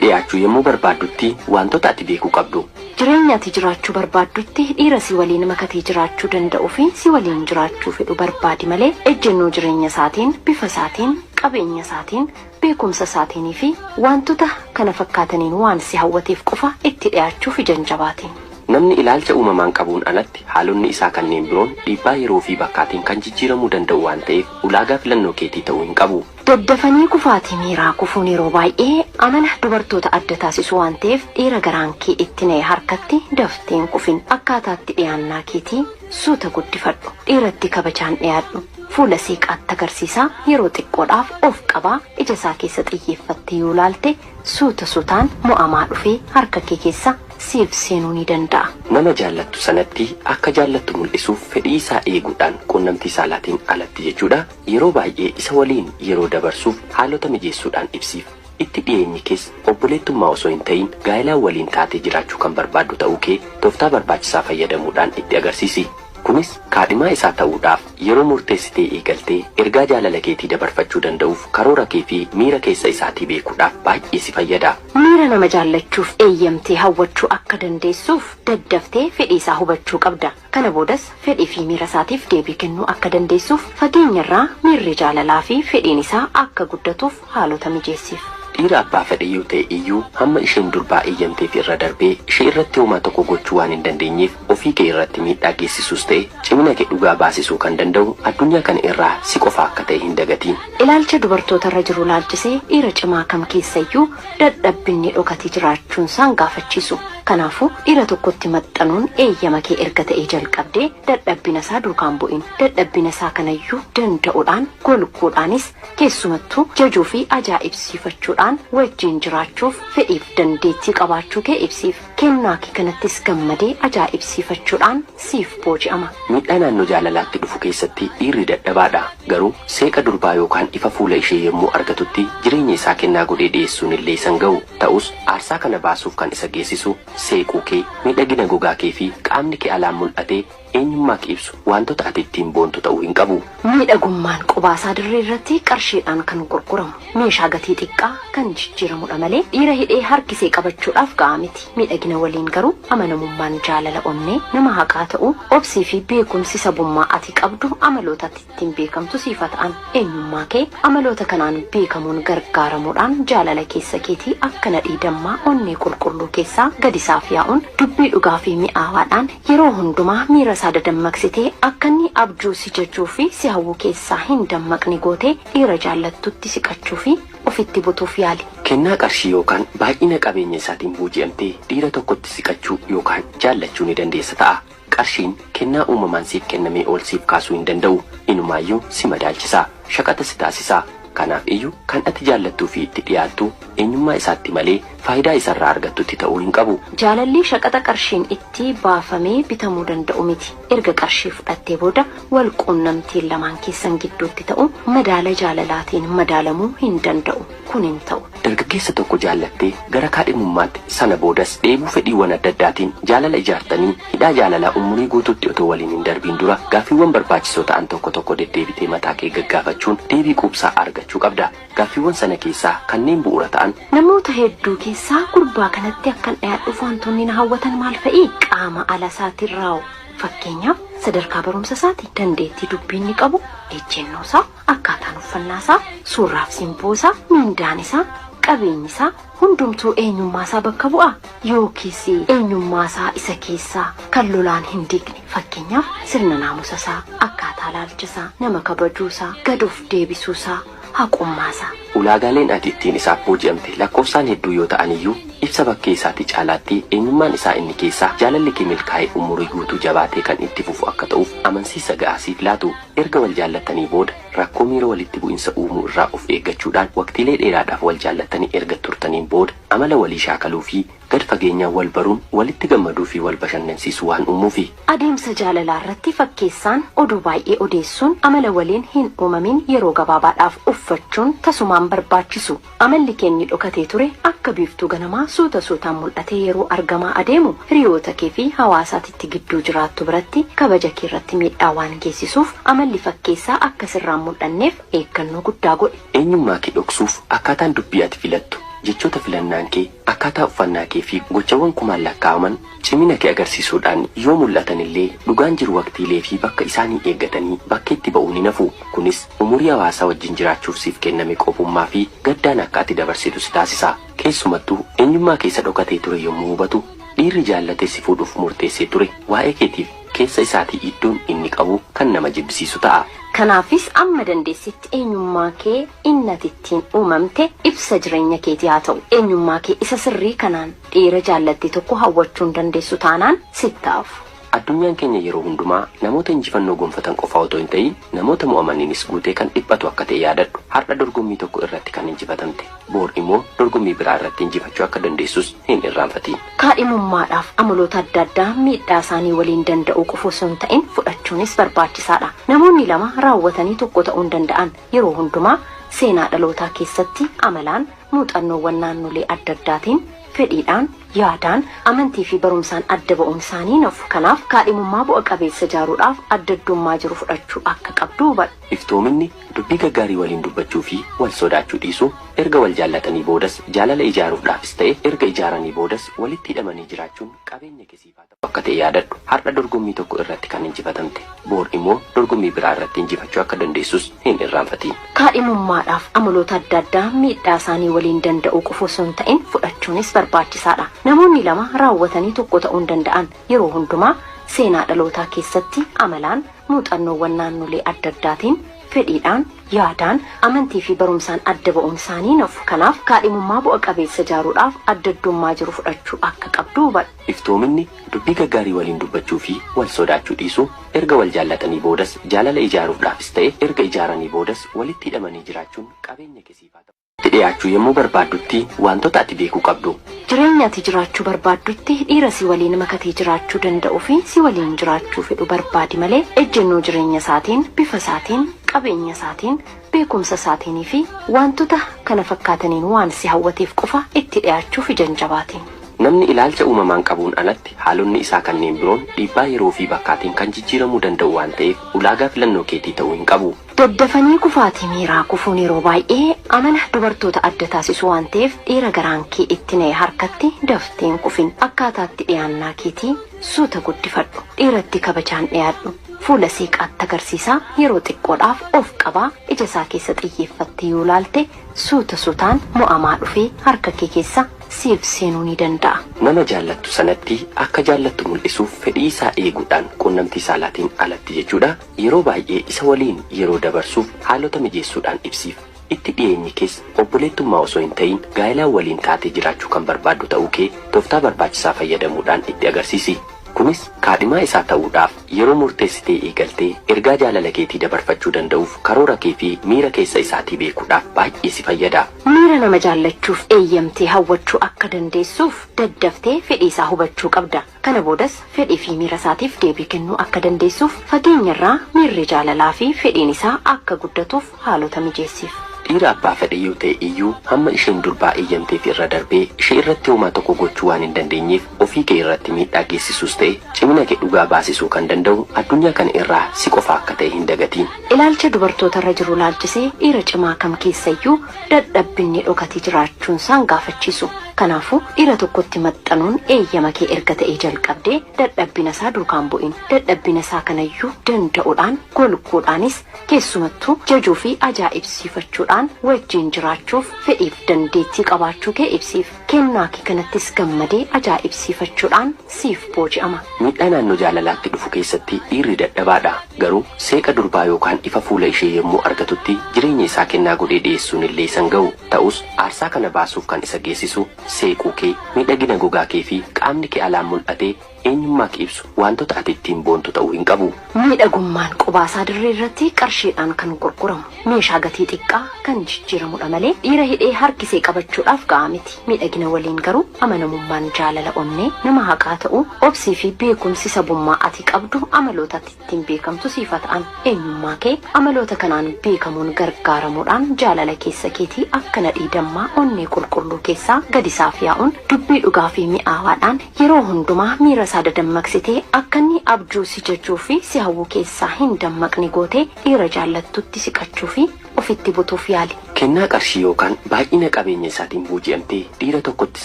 dhiyaachuu yommuu barbaaddutti wantoota ati beekuu qabdu. Jireenya ati jiraachuu barbaaddutti dhiira si waliin makatee jiraachuu danda'u fi si waliin jiraachuu fedhu barbaadi malee ejjennoo jireenya isaatiin, bifa isaatiin, qabeenya isaatiin, beekumsa isaatiin fi wantoota kana fakkaataniin waan si hawwateef qofa itti dhiyaachuuf janjabaatiin. Namni ilaalcha uumamaan qabuun alatti haalonni isaa kanneen biroon dhiibbaa yeroo fi bakkaatiin kan jijjiiramuu danda'u waan ta'eef ulaagaa filannoo keetii ta'uu hin qabu. Daddafanii kufaatii miiraa kufuun yeroo baay'ee amala dubartoota adda taasisu waan ta'eef dhiira garaan kee itti na'e harkatti dafteen kufin akkaataatti dhiyaannaa keetii suuta guddifadhu. Dhiiratti kabajaan dhiyaadhu. Fuula seeqaatti agarsiisaa yeroo xiqqoodhaaf of qabaa ija isaa keessa xiyyeeffattee yoo laalte suuta suutaan mo'amaa dhufee harka kee keessa siif seenuu ni danda'a. Nama jaallattu sanatti akka jaallattu mul'isuuf fedhii isaa eeguudhaan quunnamtii saalaatiin alatti jechuudha. Yeroo baay'ee isa waliin yeroo dabarsuuf haalota mijeessuudhaan ibsiif. Itti dhiyeenyi keessa obboleettummaa osoo hin ta'in gaa'ilaan waliin taatee jiraachuu kan barbaaddu ta'uu kee tooftaa barbaachisaa fayyadamuudhaan itti agarsiisi. Kunis kaadhimaa isaa ta'uudhaaf yeroo murteessitee eegaltee ergaa jaalala keetii dabarfachuu danda'uuf karoora kee fi miira keessa isaatii beekuudhaaf baay'ee si fayyada. Miira nama jaallachuuf eeyyamtee hawwachuu akka dandeessuuf daddaftee fedhii isaa hubachuu qabda. Kana boodas fedhii fi miira isaatiif deebii kennuu akka dandeessuuf fageenyarraa miirri jaalalaa fi fedhiin isaa akka guddatuuf haalota mijeessiif. Dhiira abbaa fedhe yoo ta'e iyyuu hamma isheen durbaa eeyyamteef irra darbee ishee irratti homaa tokko gochuu waan hin dandeenyeef ofii kee irratti miidhaa geessisuus ta'e cimina kee dhugaa baasisuu kan danda'u addunyaa kana irraa si qofa akka ta'e hin dagatiin. Ilaalcha dubartoota irra jiru laalchisee dhiira cimaa kam keessayyuu dadhabbinni dhokatee jiraachuun isaan gaafachiisu. Kanaafuu dhiira tokkotti maxxanuun eeyyama kee erga ta'ee jalqabdee dadhabbina isaa duukaan bu'in. Dadhabbina isaa kanayyuu danda'uudhaan golguudhaanis keessumattuu jajuu fi ajaa'ibsiifachuudhaan wajjin jiraachuuf fedhiif dandeettii qabaachuu kee ibsiif. Kennaa kee kanattis gammadee ajaa'ibsiifachuudhaan siif booji'ama. Miidhaa naannoo jaalalaatti dhufu keessatti dhiirri dadhabaadha. Garuu seeqa durbaa yookaan ifa fuula ishee yommuu argatutti jireenya isaa kennaa godhee dhiyeessuun illee isan ga'u. Ta'us aarsaa kana baasuuf kan isa geessisu seequu kee, miidhagina gogaa kee fi qaamni kee alaan mul'atee eenyummaa kee ibsu wantoota ati ittiin boontu ta'uu hin qabu. Miidhagummaan qubaasaa dirree irratti qarshiidhaan kan gurguramu meeshaa gatii xiqqaa kan jijjiiramudha malee dhiira hidhee harkisee qabachuudhaaf ga'a miti. Miidhagina waliin garuu amanamummaan jaalala onnee nama haqaa ta'uu obsii fi beekumsi sabummaa ati qabdu amaloota ittiin beekamtu siifa ta'an eenyummaa kee amaloota kanaan beekamuun gargaaramuudhaan jaalala keessa keetii akka nadhii dammaa onnee qulqulluu keessaa gadi isaaf yaa'uun dubbii dhugaa fi mi'aawaadhaan yeroo hundumaa miira isaa dadammaqsitee akka inni abjuu si jajuu fi si hawwu keessaa hin dammaqne gootee dhiira jaallattutti siqachuu fi ofitti butuuf yaali. Kennaa qarshii yookaan baay'ina qabeenya isaatiin booji'amtee dhiira tokkotti siqachuu yookaan jaallachuu ni dandeessa ta'a. Qarshiin kennaa uumamaan siif kennamee ol siif kaasuu hin danda'u. Inumaayyuu si madaalchisa. Shaqaxa si taasisa. Kanaaf iyyuu kan ati jaallattuu fi itti dhiyaattu eenyummaa isaatti malee faayidaa isarraa argattutti ta'uu hin qabu. Jaalalli shaqaxa qarshiin itti baafamee bitamuu danda'u miti. Erga qarshii fudhattee booda wal quunnamtiin lamaan keessan gidduutti ta'u madaala jaalalaatiin madaalamuu hin danda'u. Kun hin ta'u. Dargaggeessa tokko jaallattee gara kaadhimummaatti sana boodas dheebuu fedhiiwwan adda addaatiin jaalala ijaartanii hidhaa jaalalaa umurii guutuutti otoo waliin hin darbiin dura gaaffiiwwan barbaachisoo ta'an tokko deddeebitee mataa kee gaggaafachuun deebii quubsaa argachuu qabda. Gaaffiiwwan sana keessaa kanneen bu'uura ta'an namoota hedduu keessaa gurbaa kanatti akkan dhiyaadhuuf wantoonni na hawwatan maal fa'i? Qaama ala isaatiin raa'u. Fakkeenyaaf sadarkaa barumsa isaati, dandeettii dubbiin ni qabu, ejjennoo isaa, akkaataan uffannaa isaa, suurraaf simboo isaa, miindaan isaa, qabeenyi isaa hundumtuu eenyummaa isaa bakka bu'a yookiis eenyummaa isaa isa keessaa kan lolaan hin diigne. Fakkeenyaaf sirna naamusa isaa, akkaataa ilaalcha isaa, nama kabajuu isaa, gad of deebisuu isaa, haqummaa isaa. Ulaagaaleen ati ittiin isaaf booji'amte lakkoofsaan hedduu yoo ta'an iyyuu ibsa bakkee isaatti caalaatti eenyummaan isaa inni keessaa jaalalli kee milkaa'ee umurii guutuu jabaatee kan itti fufu akka ta'uuf amansiisa ga'aa siif laatu. Erga wal jaallatanii booda rakkoo miira walitti bu'insa uumuu irraa of eeggachuudhaan waqtiilee dheeraadhaaf wal jaallatanii erga turtaniin booda amala walii shaakaluu fi gad fageenyaan wal baruun walitti gammaduu fi wal bashannansiisuu waan uumuufi. Adeemsa jaalalaa irratti fakkeessaan oduu baay'ee odeessuun amala waliin hin uumamin yeroo gabaabaadhaaf uffachuun tasumaan barbaachisu. Amalli keenyi dhokatee ture akka biiftuu ganamaa suuta suutaan mul'atee yeroo argamaa adeemu hiriyoota kee fi hawaasaatitti gidduu jiraattu biratti kabaja kee irratti miidhaa waan geessisuuf amalli fakkeessaa akka sirraan mul'anneef eeggannoo guddaa godhi. Eenyummaa kee dhoksuuf akkaataan dubbii ati filattu jechoota filannaan kee akkaataa uffannaa kee fi gochawwan kumaan lakkaa'aman cimina kee agarsiisuudhaan yoo mul'atan illee dhugaan jiru waqtiilee fi bakka isaanii eeggatanii bakkeetti ba'uu ni nafu. Kunis umurii hawaasaa wajjin jiraachuuf siif kenname qofummaa fi gaddaan akka ati dabarsitu si taasisa. Keessumattuu eenyummaa keessa dhokatee ture yommuu hubatu dhiirri jaallatee si fuudhuuf murteessee ture waa'ee keetiif keessa isaatii iddoon inni qabu kan nama jibbisiisu ta'a. Kanaafis amma dandeessitti eenyummaa kee innatittiin uumamte ibsa jireenya keetii haa ta'u. Eenyummaa kee isa sirrii kanaan dhiira jaallatte tokko hawwachuun dandeessu taanaan sittaafu. Addunyaan keenya yeroo hundumaa namoota injifannoo gonfatan qofa otoo hin ta'in namoota mo'amaniinis guutee kan dhiphatu akka ta'e yaadadhu. Har'a dorgommii tokko irratti kan injifatamte boor immoo dorgommii biraa irratti injifachuu akka dandeessus hin irraanfatiin. Kaadhimummaadhaaf amaloota adda addaa miidhaa isaanii waliin danda'uu qofa osoo hin ta'in fudhachuunis barbaachisaadha. Namoonni lama raawwatanii tokko ta'uu danda'an yeroo hundumaa seenaa dhalootaa keessatti amalaan muuxannoowwan naannolee adda addaatiin fedhiidhaan yaadaan amantii fi barumsaan adda ba'uun isaanii nafu. Kanaaf kaadhimummaa bu'a qabeessa ijaaruudhaaf adda addummaa jiru fudhachuu akka qabdu hubadhu. Iftoominni dubbii gaggaarii waliin dubbachuu fi wal sodaachuu dhiisuu erga wal jaallatanii boodas jaalala ijaaruudhaafis ta'e erga ijaaranii boodas walitti hidhamanii jiraachuun qabeenya kesiifaa ta'u akka ta'e yaadadhu. Har'a dorgommii tokko irratti kan injifatamte boor immoo dorgommii biraa irratti injifachuu akka dandeessus hin irraanfatiin. Kaadhimummaadhaaf amaloota adda addaa miidhaa isaanii waliin danda'uu qofa osoo hin ta'in fudhachuunis barbaachisaadha. Namoonni lama raawwatanii tokko ta'uu danda'an yeroo hundumaa seenaa dhalootaa keessatti amalaan muuxannoowwan naannolee adda addaatiin fedhiidhaan yaadaan amantii fi barumsaan adda ba'uun isaanii nafu. Kanaaf kaadhimummaa bu'a qabeessa ijaaruudhaaf adda addummaa jiru fudhachuu akka qabdu hubadhu. Iftoominni dubbii gaggaarii waliin dubbachuu fi wal sodaachuu dhiisuu erga wal jaallatanii boodas jaalala ijaaruudhaafis ta'e erga ijaaranii boodas walitti hidhamanii jiraachuun qabeenya kesiifaa ta'u. Dhiyaachuu yommuu barbaaddutti wantoota ati beekuu qabdu. Jireenya ati jiraachuu barbaaddutti dhiira si waliin makatee jiraachuu danda'u fi si waliin jiraachuu fedhu barbaadi malee ejjennoo jireenya isaatiin, bifa isaatiin, qabeenya isaatiin, beekumsa isaatiin fi wantoota kana fakkaataniin waan si hawwateef qofa itti dhiyaachuuf ijaan jabaatiin. Namni ilaalcha uumamaan qabuun alatti haalonni isaa kanneen biroon dhiibbaa yeroo fi bakkaatiin kan jijjiiramuu danda'u waan ta'eef ulaagaa filannoo keetii ta'uu hin qabu. Daddafanii kufaatii miiraa kufuun yeroo baay'ee amala dubartoota adda taasisu waan ta'eef dhiira garaan kee itti na'e harkatti dafteen kufin. Akkaataatti dhiyaannaa keetii suuta guddifadhu. Dhiiratti kabajaan dhiyaadhu. Fuula seeqaatti agarsiisaa yeroo xiqqoodhaaf of qabaa ija isaa keessa xiyyeeffattee yoo laalte suuta suutaan mo'amaa dhufee harka kee keessa siif seenuu ni danda'a. Nama jaallattu sanatti akka jaallattu mul'isuuf fedhii isaa eeguudhaan quunnamtii saalaatiin alatti jechuudha. Yeroo baay'ee isa waliin yeroo dabarsuuf haalota mijeessuudhaan ibsiif. Itti dhiyeenyi keessa obboleettummaa osoo hin ta'in gaa'ilaan waliin taatee jiraachuu kan barbaaddu ta'uu kee tooftaa barbaachisaa fayyadamuudhaan itti agarsiisi. Kunis kaadhimaa isaa ta'uudhaaf yeroo murteessitee eegaltee ergaa jaalala keetii dabarfachuu danda'uuf karoora kee fi miira keessa isaatii beekuudhaaf baay'ee si fayyada. Miira nama jaallachuuf eeyyamtee hawwachuu akka dandeessuuf daddaftee fedhii isaa hubachuu qabda. Kana boodas fedhii fi miira isaatiif deebii kennuu akka dandeessuuf fageenyarraa miirri jaalalaa fi fedhiin isaa akka guddatuuf haalota mijeessiif. Dhiira abbaa fedhe yoo ta'e iyyuu hamma isheen durbaa eeyyamteef irra darbee ishee irratti homaa tokko gochuu waan hin dandeenyeef ofii kee irratti miidhaa geessisuus ta'e cimina kee dhugaa baasisuu kan danda'u addunyaa kana irraa si qofa akka ta'e hin dagatiin. Ilaalcha dubartoota irra jiru laalchisee dhiira cimaa kam keessayyuu dadhabbinni dhokatee jiraachuun isaan gaafachiisu. Kanaafuu dhiira tokkotti maxxanuun eeyyama kee erga ta'ee jalqabdee dadhabbina isaa duukaan bu'in. Dadhabbina isaa kanayyuu danda'uudhaan golguudhaanis keessumattuu jajuu fi ajaa'ibsiifachuudhaan wajjin jiraachuuf fedhiif dandeettii qabaachuu kee ibsiif. Kennaa kee kanattis gammadee ajaa'ibsiifachuudhaan siif booji'ama. Miidhaa naannoo jaalalaatti dhufu keessatti dhiirri dadhabaadha. Garuu seeqa durbaa yookaan ifa fuula ishee yommuu argatutti jireenya isaa kennaa godhee dhiyeessuun illee isan ga'u. Ta'us aarsaa kana baasuuf kan isa geessisu seequu kee, miidhagina gogaa kee fi qaamni kee alaan mul'atee eenyummaa kee ibsu wantoota ati ittiin boontu ta'uu hin qabu. Miidhagummaan qubaasaa dirree irratti qarshiidhaan kan gurguramu meeshaa gatii xiqqaa kan jijjiiramudha malee dhiira hidhee harkisee qabachuudhaaf ga'a miti. Miidhagina waliin garuu amanamummaan jaalala onnee nama haqaa ta'u obsii fi beekumsi sabummaa ati qabdu amaloota ittiin beekamtu siifa ta'an eenyummaa kee amaloota kanaan beekamuun gargaaramuudhaan jaalala keessa keetii akka nadhii dammaa onnee qulqulluu keessaa gadi isaaf yaa'uun dubbii dhugaa fi mi'aawaadhaan yeroo hundumaa miira isaa dadammaqsitee akka inni abjuu si jechuu fi si hawwu keessaa hin dammaqni gootee dhiira jaallattutti siqachuu fi ofitti butuuf yaali. Kennaa qarshii yookaan baay'ina qabeenya isaatiin booji'amtee dhiira tokkotti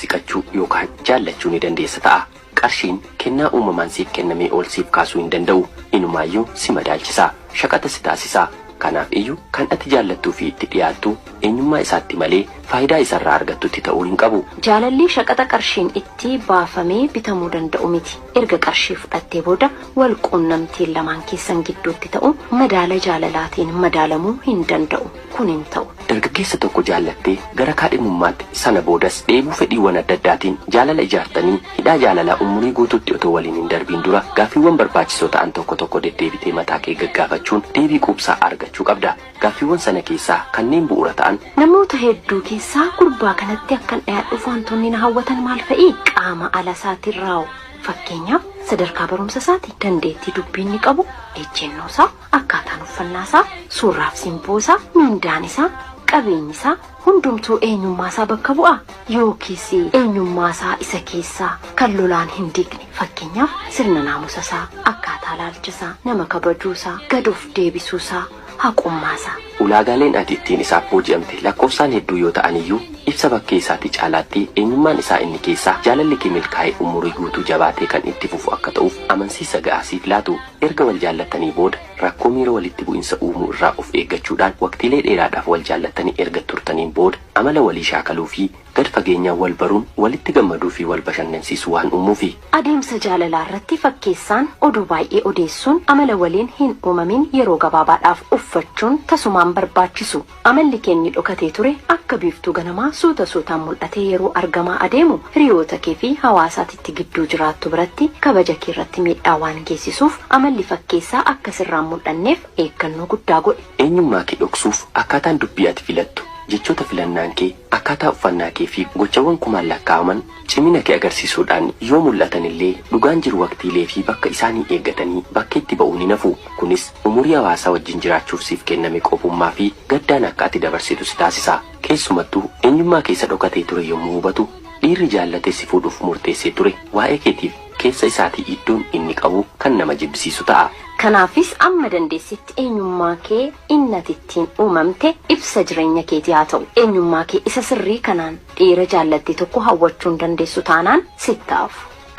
siqachuu yookaan jaallachuu ni dandeessa ta'a. Qarshiin kennaa uumamaan siif kennamee ol siif kaasuu hin danda'u. Inumaayyuu si madaalchisa. Shaqaxa si taasisa. Kanaaf iyyuu kan ati jaallattuu fi itti dhiyaattu eenyummaa isaatti malee faayidaa isarraa argattutti ta'uu hin qabu. Jaalalli shaqaxa qarshiin itti baafamee bitamuu danda'u miti. Erga qarshii fudhattee booda wal quunnamtiin lamaan keessan gidduutti ta'u madaala jaalalaatiin madaalamuu hin danda'u. Kun hin ta'u. Dargaggeessa tokko jaallattee gara kaadhimummaatti sana boodas dheebuu fedhiiwwan adda addaatiin jaalala ijaartanii hidhaa jaalalaa umurii guutuutti otoo waliin hin darbiin dura gaaffiiwwan barbaachisoo ta'an tokko deddeebitee mataa kee gaggaafachuun deebii quubsaa argachuu qabda. Gaaffiiwwan sana keessaa kanneen bu'uura ta'an namoota hedduu keessaa gurbaa kanatti akkan dhiyaadhuuf wantoonni na hawwatan maal fa'i? Qaama ala isaatiin raa'u. Fakkeenyaaf sadarkaa barumsa isaati, dandeettii dubbiin ni qabu, ejjennoo isaa, akkaataan uffannaa isaa, suurraaf simboo isaa, mindaan isaa, qabeenyi isaa hundumtuu eenyummaa isaa bakka bu'a yookiis eenyummaa isaa isa keessaa kan lolaan hin diigne. Fakkeenyaaf sirna naamusa isaa, akkaataa laalcha isaa, nama kabajuu isaa, gad of deebisuu isaa, haqummaa isaa. Ulaagaaleen ati ittiin isaaf booji'amte lakkoofsaan hedduu yoo ta'an iyyuu ibsa bakkee isaatti caalaatti eenyummaan isaa inni keessaa jaalalli kee milkaa'ee umurii guutuu jabaatee kan itti fufu akka ta'uuf amansiisa ga'aa siif laatu. Erga wal jaallatanii booda rakkoo miira walitti bu'insa uumuu irraa of eeggachuudhaan waqtiilee dheeraadhaaf wal jaallatanii erga turtaniin booda amala walii shaakaluu fi gad fageenyaan wal baruun walitti gammaduu fi wal bashannansiisuu waan uumuufi. Adeemsa jaalalaa irratti fakkeessaan oduu baay'ee odeessuun amala waliin hin uumamin yeroo gabaabaadhaaf uffachuun tasumaan barbaachisu. Amalli keenya dhokatee ture akka biiftuu ganamaa suutaan mul'atee yeroo argamaa adeemu hiriyoota kee fi hawaasaatitti gidduu jiraattu biratti kabaja kee irratti miidhaa waan geessisuuf amalli fakkeessaa akka sirraan mul'anneef eeggannoo guddaa godhi. Eenyummaa kee dhoksuuf akkaataan dubbii ati filattu, jechoota filannaan kee, akkaataa uffannaa kee fi gochawwan kumaan lakkaa'aman cimina kee agarsiisuudhaan yoo mul'atan illee dhugaan jiru waqtiilee fi bakka isaanii eeggatanii bakkeetti ba'uu ni nafu. Kunis umurii hawaasaa wajjin jiraachuuf siif kenname qophuummaa fi gaddaan akka ati dabarsitu si taasisa. Keessumattuu eenyummaa keessa dhokatee ture yommuu hubatu dhiirri jaallatee si fuudhuuf murteessee ture waa'ee keetiif keessa isaatii iddoon inni qabu kan nama jibbisiisu ta'a. Kanaafis amma dandeessitti eenyummaa kee innatittiin uumamte ibsa jireenya keetii haa ta'u. Eenyummaa kee isa sirrii kanaan dhiira jaallattee tokko hawwachuu dandeessu taanaan sittaaf.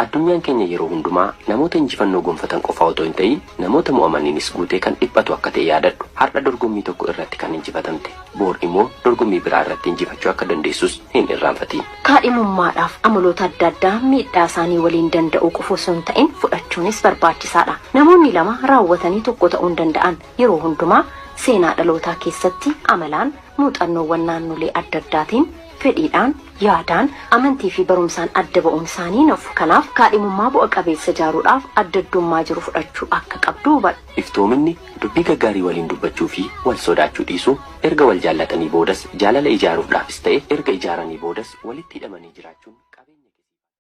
Addunyaan keenya yeroo hundumaa namoota injifannoo gonfatan qofa otoo hin ta'in namoota mo'amaniinis guutee kan dhiphatu akka ta'e yaadadhu. Har'a dorgommii tokko irratti kan injifatamte boor immoo dorgommii biraa irratti injifachuu akka dandeessus hin irraanfatiin. Kaadhimummaadhaaf amaloota adda addaa miidhaa isaanii waliin danda'uu qofa osoo hin ta'in fudhachuunis barbaachisaadha. Namoonni lama raawwatanii tokko ta'uu danda'an yeroo hundumaa seenaa dhalootaa keessatti amalaan muuxannoowwan naannolee adda addaatiin fedhiidhaan yaadaan amantii fi barumsaan adda ba'uun isaanii nafu. Kanaaf kaadhimummaa bu'a qabeessa ijaaruudhaaf adda addummaa jiru fudhachuu akka qabdu hubadhu. Iftoominni dubbii gaggaarii waliin dubbachuu fi wal sodaachuu dhiisuu erga wal jaallatanii boodas jaalala ijaaruudhaafis ta'e erga ijaaranii boodas walitti hidhamanii jiraachuun